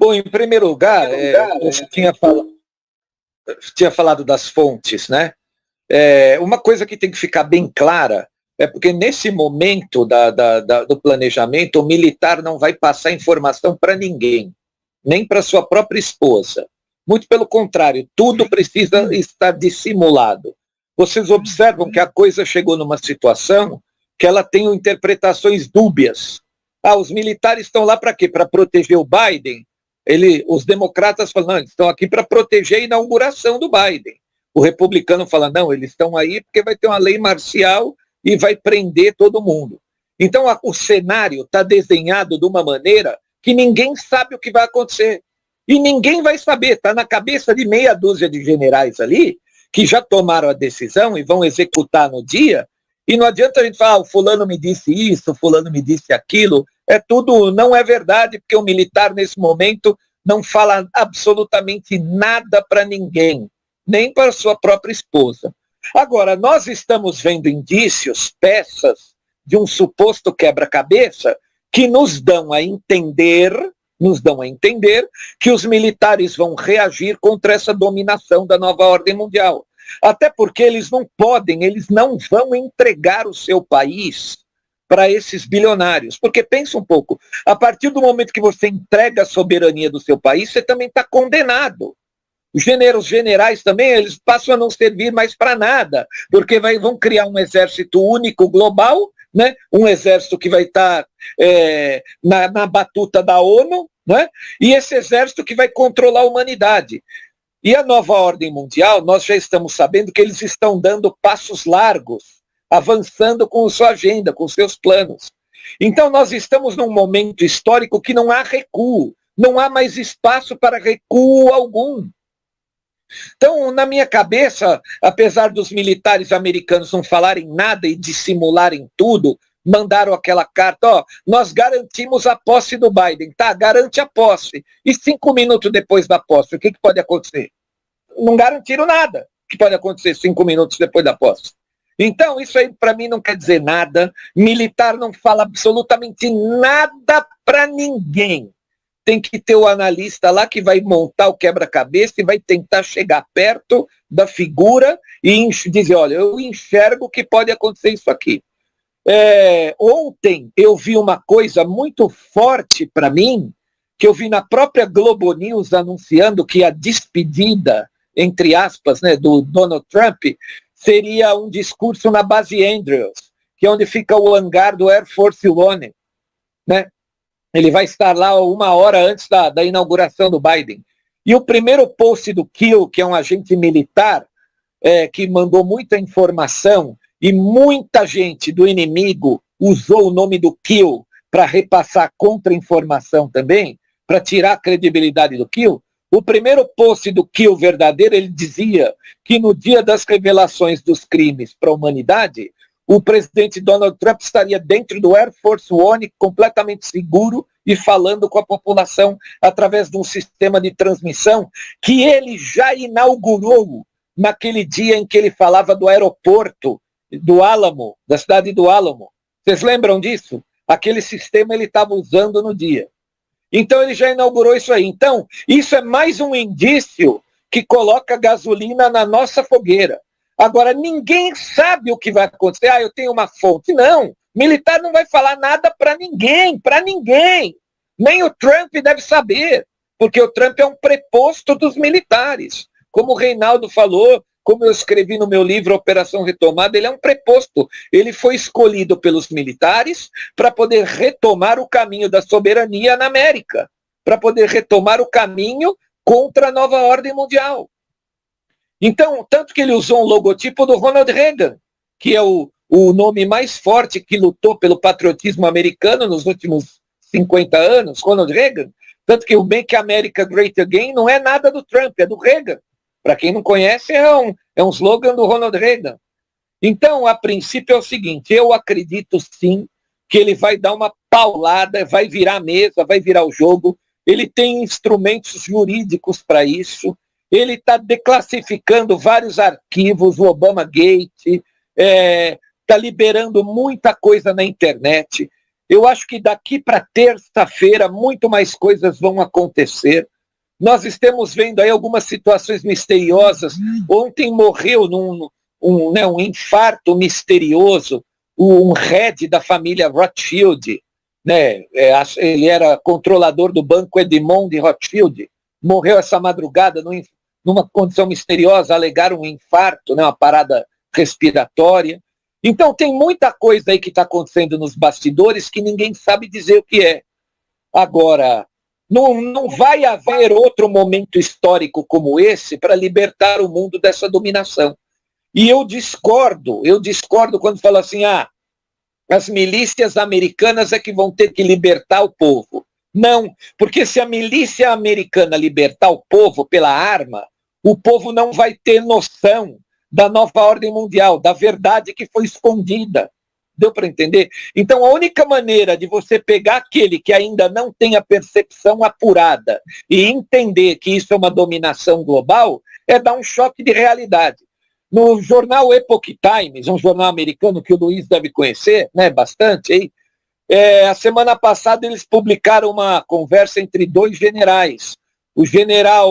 Bom, em primeiro lugar, você tinha falado das fontes, né? Uma coisa que tem que ficar bem clara é porque nesse momento do planejamento, o militar não vai passar informação para ninguém, nem para sua própria esposa. Muito pelo contrário, tudo precisa estar dissimulado. Vocês observam que a coisa chegou numa situação que ela tem interpretações dúbias. Os militares estão lá para quê? Para proteger o Biden? Os democratas falam, não, eles estão aqui para proteger a inauguração do Biden. O republicano fala, não, eles estão aí porque vai ter uma lei marcial e vai prender todo mundo. Então, o cenário está desenhado de uma maneira que ninguém sabe o que vai acontecer. E ninguém vai saber, está na cabeça de meia dúzia de generais ali, que já tomaram a decisão e vão executar no dia, e não adianta a gente falar, o fulano me disse isso, o fulano me disse aquilo, não é verdade, porque o militar nesse momento não fala absolutamente nada para ninguém, nem para sua própria esposa. Agora, nós estamos vendo indícios, peças de um suposto quebra-cabeça que nos dão a entender que os militares vão reagir contra essa dominação da nova ordem mundial. Até porque eles não vão entregar o seu país para esses bilionários. Porque pensa um pouco, a partir do momento que você entrega a soberania do seu país, você também está condenado. Os generais também, eles passam a não servir mais para nada, porque vão criar um exército único global, né? Um exército que vai estar na batuta da ONU, né? E esse exército que vai controlar a humanidade. E a nova ordem mundial, nós já estamos sabendo que eles estão dando passos largos, avançando com sua agenda, com seus planos. Então nós estamos num momento histórico que não há recuo, não há mais espaço para recuo algum. Então, na minha cabeça, apesar dos militares americanos não falarem nada e dissimularem tudo, mandaram aquela carta, nós garantimos a posse do Biden, tá, garante a posse. E 5 minutos depois da posse, o que pode acontecer? Não garantiram nada que pode acontecer 5 minutos depois da posse. Então, isso aí para mim não quer dizer nada, militar não fala absolutamente nada para ninguém. Tem que ter o analista lá que vai montar o quebra-cabeça e vai tentar chegar perto da figura e dizer, olha, eu enxergo que pode acontecer isso aqui. Ontem eu vi uma coisa muito forte para mim, que eu vi na própria Globo News anunciando que a despedida, entre aspas, né, do Donald Trump, seria um discurso na base Andrews, que é onde fica o hangar do Air Force One, né? Ele vai estar lá 1 hora antes da inauguração do Biden. E o primeiro post do Kill, que é um agente militar, que mandou muita informação, e muita gente do inimigo usou o nome do Kill para repassar contra-informação também, para tirar a credibilidade do Kill. O primeiro post do Kill verdadeiro, ele dizia que no dia das revelações dos crimes para a humanidade, o presidente Donald Trump estaria dentro do Air Force One, completamente seguro, e falando com a população através de um sistema de transmissão que ele já inaugurou naquele dia em que ele falava do aeroporto do Álamo, da cidade do Álamo. Vocês lembram disso? Aquele sistema ele estava usando no dia. Então ele já inaugurou isso aí. Então, isso é mais um indício que coloca gasolina na nossa fogueira. Agora, ninguém sabe o que vai acontecer. Eu tenho uma fonte. Não, militar não vai falar nada para ninguém, para ninguém. Nem o Trump deve saber, porque o Trump é um preposto dos militares. Como o Reinaldo falou, como eu escrevi no meu livro Operação Retomada, ele é um preposto. Ele foi escolhido pelos militares para poder retomar o caminho da soberania na América, para poder retomar o caminho contra a nova ordem mundial. Então, tanto que ele usou um logotipo do Ronald Reagan, que é o nome mais forte que lutou pelo patriotismo americano nos últimos 50 anos, Ronald Reagan. Tanto que o Make America Great Again não é nada do Trump, é do Reagan. Para quem não conhece, é um slogan do Ronald Reagan. Então, a princípio é o seguinte, eu acredito sim que ele vai dar uma paulada, vai virar a mesa, vai virar o jogo. Ele tem instrumentos jurídicos para isso. Ele está declassificando vários arquivos, o Obama Gate, está liberando muita coisa na internet. Eu acho que daqui para terça-feira muito mais coisas vão acontecer. Nós estamos vendo aí algumas situações misteriosas. Ontem morreu um infarto misterioso um head da família Rothschild, né? Ele era controlador do banco Edmond Rothschild, morreu essa madrugada numa condição misteriosa, alegaram um infarto, né? Uma parada respiratória. Então tem muita coisa aí que está acontecendo nos bastidores que ninguém sabe dizer o que é. Agora, não vai haver outro momento histórico como esse para libertar o mundo dessa dominação. E eu discordo quando fala assim, as milícias americanas é que vão ter que libertar o povo. Não, porque se a milícia americana libertar o povo pela arma, o povo não vai ter noção da nova ordem mundial, da verdade que foi escondida. Deu para entender? Então, a única maneira de você pegar aquele que ainda não tem a percepção apurada e entender que isso é uma dominação global é dar um choque de realidade. No jornal Epoch Times, um jornal americano que o Luiz deve conhecer, né, bastante, aí, a semana passada eles publicaram uma conversa entre dois generais, o general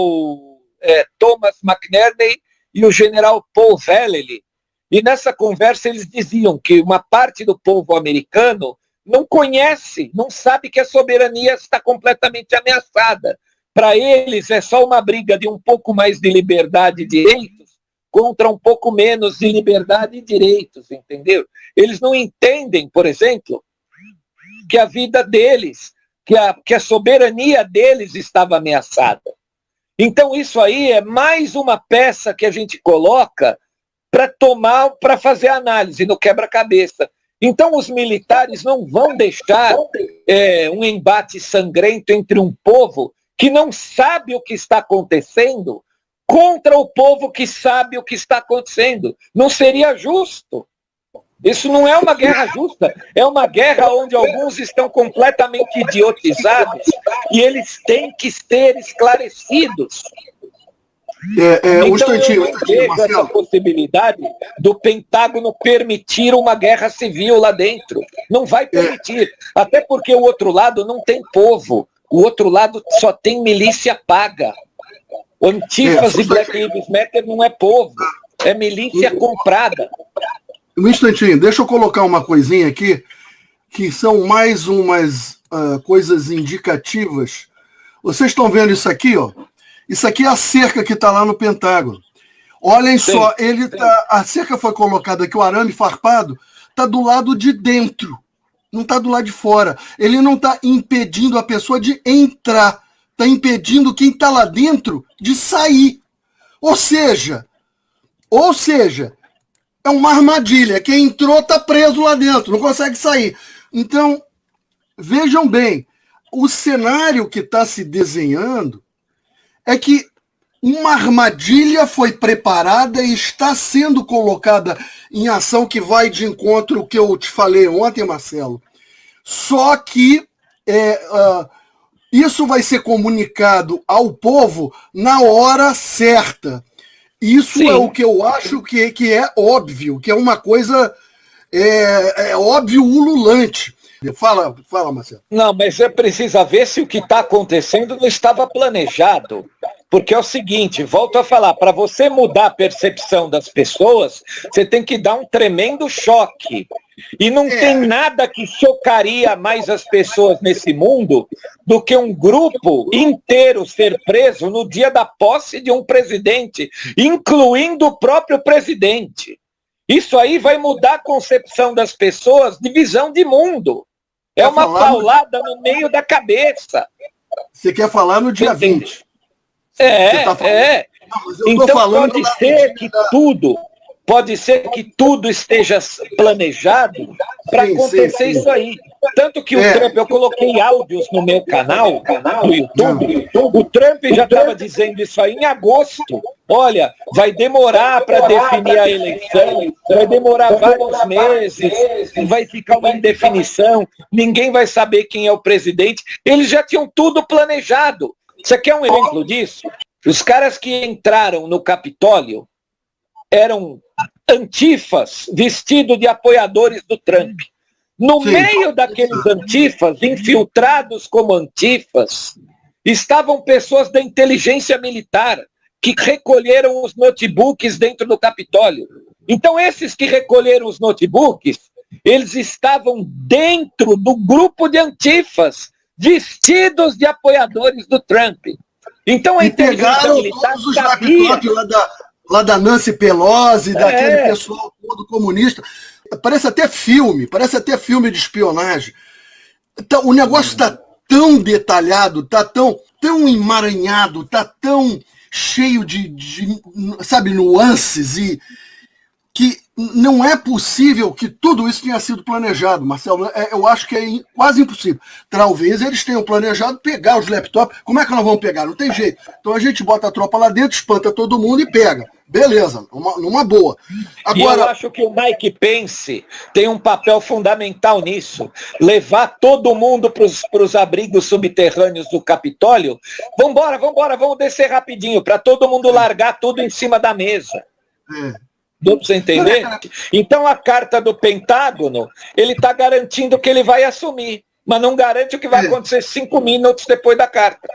Thomas McNerney e o general Paul Vallely. E nessa conversa eles diziam que uma parte do povo americano não conhece, não sabe que a soberania está completamente ameaçada. Para eles é só uma briga de um pouco mais de liberdade e direitos contra um pouco menos de liberdade e direitos, entendeu? Eles não entendem, por exemplo, que a vida deles, que a soberania deles estava ameaçada. Então isso aí é mais uma peça que a gente coloca para fazer análise no quebra-cabeça. Então os militares não vão deixar um embate sangrento entre um povo que não sabe o que está acontecendo contra o povo que sabe o que está acontecendo. Não seria justo. Isso não é uma guerra justa, é uma guerra onde alguns estão completamente idiotizados e eles têm que ser esclarecidos. Então eu não vejo essa possibilidade do Pentágono permitir uma guerra civil lá dentro. Não vai permitir. Até porque o outro lado não tem povo. O outro lado só tem milícia paga. O Antifas e Black Lives Matter não é povo. É milícia comprada. Um instantinho, deixa eu colocar uma coisinha aqui, que são mais umas coisas indicativas. Vocês estão vendo isso aqui, ó? Isso aqui é a cerca que está lá no Pentágono. Olhem só, a cerca foi colocada aqui, o arame farpado está do lado de dentro, não está do lado de fora. Ele não está impedindo a pessoa de entrar, está impedindo quem está lá dentro de sair. Ou seja, é uma armadilha. Quem entrou está preso lá dentro, não consegue sair. Então, vejam bem, o cenário que está se desenhando é que uma armadilha foi preparada e está sendo colocada em ação, que vai de encontro ao que eu te falei ontem, Marcelo. Só que isso vai ser comunicado ao povo na hora certa. Isso Sim. É o que eu acho que é óbvio, que é uma coisa óbvio, ululante. Fala, Marcelo. Não, mas precisa ver se o que está acontecendo não estava planejado. Porque é o seguinte, volto a falar, para você mudar a percepção das pessoas, você tem que dar um tremendo choque. E não tem nada que chocaria mais as pessoas nesse mundo do que um grupo inteiro ser preso no dia da posse de um presidente, incluindo o próprio presidente. Isso aí vai mudar a concepção das pessoas de visão de mundo. É uma paulada no meio da cabeça. Você quer falar no dia 20? Então pode ser que tudo esteja planejado para acontecer isso aí. Tanto que o Trump, eu coloquei áudios no meu canal no YouTube, o Trump já estava dizendo isso aí em agosto. Olha, vai demorar para definir a eleição, vai demorar vários meses, vai ficar uma indefinição, ninguém vai saber quem é o presidente. Eles já tinham tudo planejado. Você quer um exemplo disso? Os caras que entraram no Capitólio eram antifas vestidos de apoiadores do Trump. No meio daqueles antifas, infiltrados como antifas, estavam pessoas da inteligência militar que recolheram os notebooks dentro do Capitólio. Então, esses que recolheram os notebooks, eles estavam dentro do grupo de antifas, vestidos de apoiadores do Trump. Então, a inteligência militar todos os laptops lá da Nancy Pelosi, daquele pessoal todo comunista. Parece até filme de espionagem. Então, o negócio está tão detalhado, está tão emaranhado, está tão cheio de sabe, nuances, e que não é possível que tudo isso tenha sido planejado, Marcelo. Eu acho que é quase impossível. Talvez eles tenham planejado pegar os laptops. Como é que nós vamos pegar? Não tem jeito. Então a gente bota a tropa lá dentro, espanta todo mundo e pega. Beleza, numa boa. Agora, eu acho que o Mike Pence tem um papel fundamental nisso. Levar todo mundo para os abrigos subterrâneos do Capitólio. Vambora, vamos descer rapidinho, para todo mundo largar tudo em cima da mesa. Deu para você entender? Então a carta do Pentágono, ele está garantindo que ele vai assumir, mas não garante o que vai acontecer 5 minutos depois da carta.